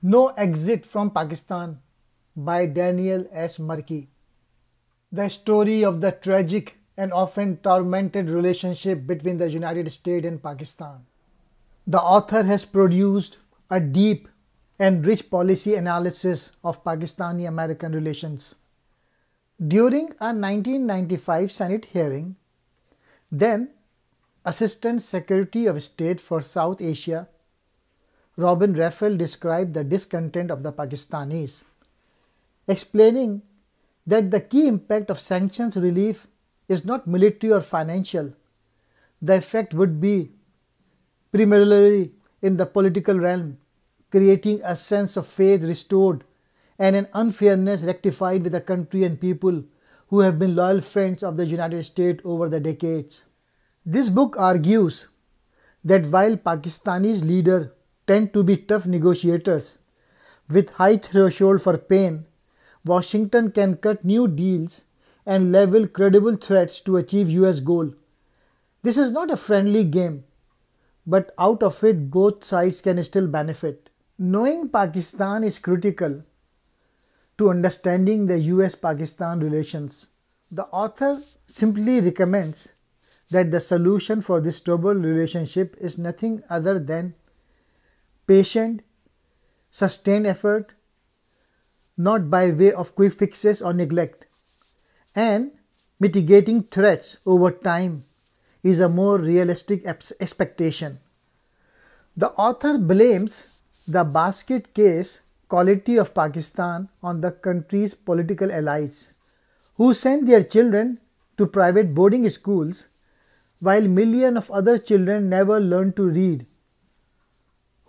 No Exit from Pakistan by Daniel S. Murky. The story of the tragic and often tormented relationship between the United States and Pakistan. The author has produced a deep and rich policy analysis of Pakistani-American relations. During a 1995 Senate hearing, then Assistant Secretary of State for South Asia, Robin Raphael described the discontent of the Pakistanis, explaining that the key impact of sanctions relief is not military or financial. The effect would be primarily in the political realm, creating a sense of faith restored and an unfairness rectified with the country and people who have been loyal friends of the United States over the decades. This book argues that while Pakistani's leaders tend to be tough negotiators with high threshold for pain, Washington can cut new deals and level credible threats to achieve US goal. This is not a friendly game, but out of it both sides can still benefit. Knowing Pakistan is critical to understanding the US-Pakistan relations. The author simply recommends that the solution for this troubled relationship is nothing other than patient, sustained effort, not by way of quick fixes or neglect, and mitigating threats over time is a more realistic expectation. The author blames the basket case quality of Pakistan on the country's political allies, who send their children to private boarding schools while millions of other children never learn to read.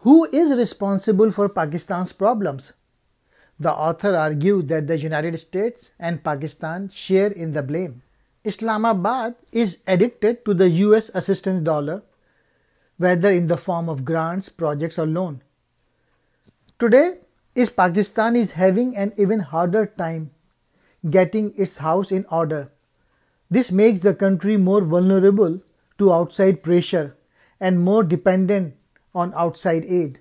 Who is responsible for Pakistan's problems? The author argued that the United States and Pakistan share in the blame. Islamabad is addicted to the US assistance dollar, whether in the form of grants, projects, or loan. Today, Pakistan is having an even harder time getting its house in order. This makes the country more vulnerable to outside pressure and more dependent on outside aid.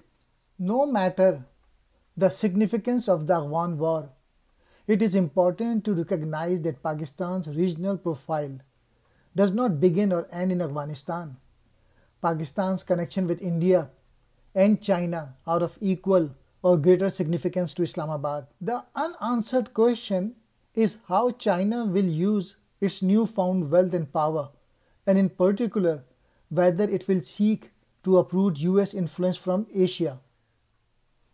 No matter the significance of the Afghan war, it is important to recognize that Pakistan's regional profile does not begin or end in Afghanistan. Pakistan's connection with India and China are of equal or greater significance to Islamabad. The unanswered question is how China will use its newfound wealth and power, and in particular, whether it will seek to uproot US influence from Asia.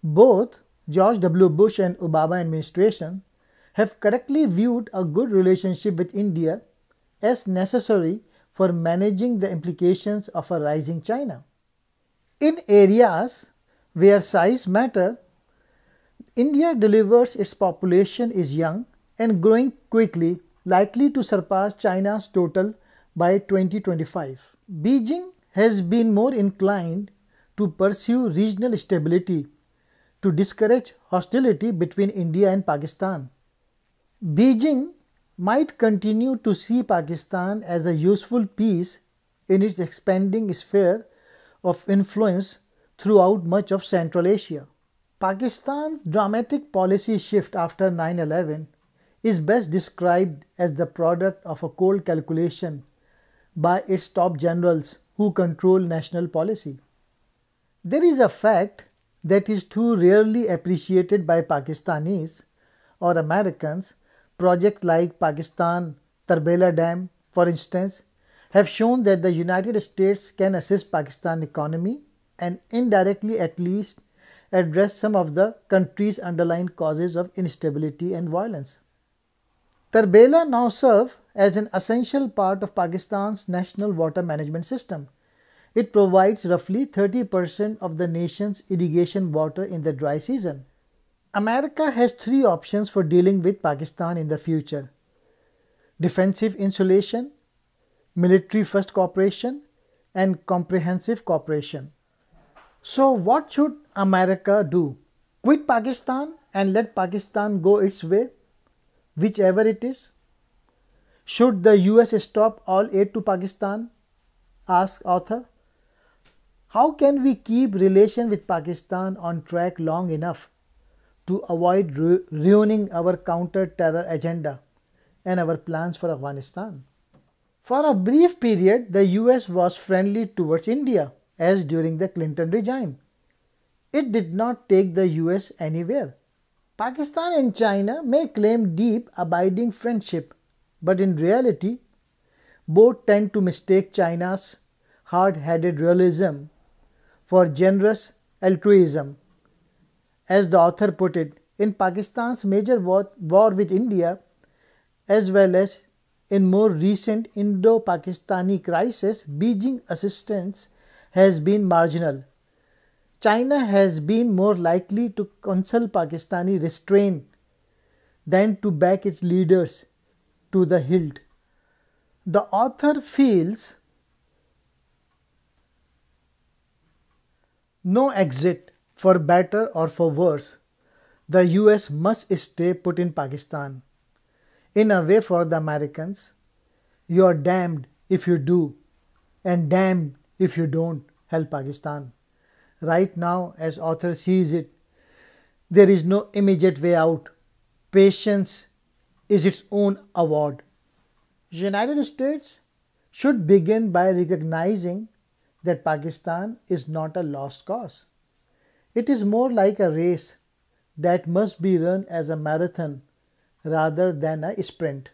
Both George W. Bush and Obama administration have correctly viewed a good relationship with India as necessary for managing the implications of a rising China. In areas where size matters, India delivers its population is young and growing quickly, likely to surpass China's total by 2025. Beijing has been more inclined to pursue regional stability to discourage hostility between India and Pakistan. Beijing might continue to see Pakistan as a useful piece in its expanding sphere of influence throughout much of Central Asia. Pakistan's dramatic policy shift after 9/11 is best described as the product of a cold calculation by its top generals who control national policy. There is a fact that is too rarely appreciated by Pakistanis or Americans. Projects like Pakistan Tarbela Dam, for instance, have shown that the United States can assist Pakistan economy and indirectly at least address some of the country's underlying causes of instability and violence. Tarbela now serves as an essential part of Pakistan's national water management system. It provides roughly 30% of the nation's irrigation water in the dry season. America has three options for dealing with Pakistan in the future: defensive insulation, military first cooperation, and comprehensive cooperation. So what should America do? Quit Pakistan and let Pakistan go its way, whichever it is? Should the US stop all aid to Pakistan? Asks author. How can we keep relation with Pakistan on track long enough to avoid ruining our counter-terror agenda and our plans for Afghanistan? For a brief period, the US was friendly towards India, as during the Clinton regime. It did not take the US anywhere. Pakistan and China may claim deep, abiding friendship, but in reality, both tend to mistake China's hard-headed realism for generous altruism. As the author put it, in Pakistan's major war with India, as well as in more recent Indo-Pakistani crisis, Beijing assistance has been marginal. China has been more likely to counsel Pakistani restraint than to back its leaders to the hilt. The author feels no exit, for better or for worse. The US must stay put in Pakistan. In a way, for the Americans, you are damned if you do and damned if you don't help Pakistan. Right now, as author sees it, there is no immediate way out. Patience is its own award. United States should begin by recognizing that Pakistan is not a lost cause. It is more like a race that must be run as a marathon rather than a sprint.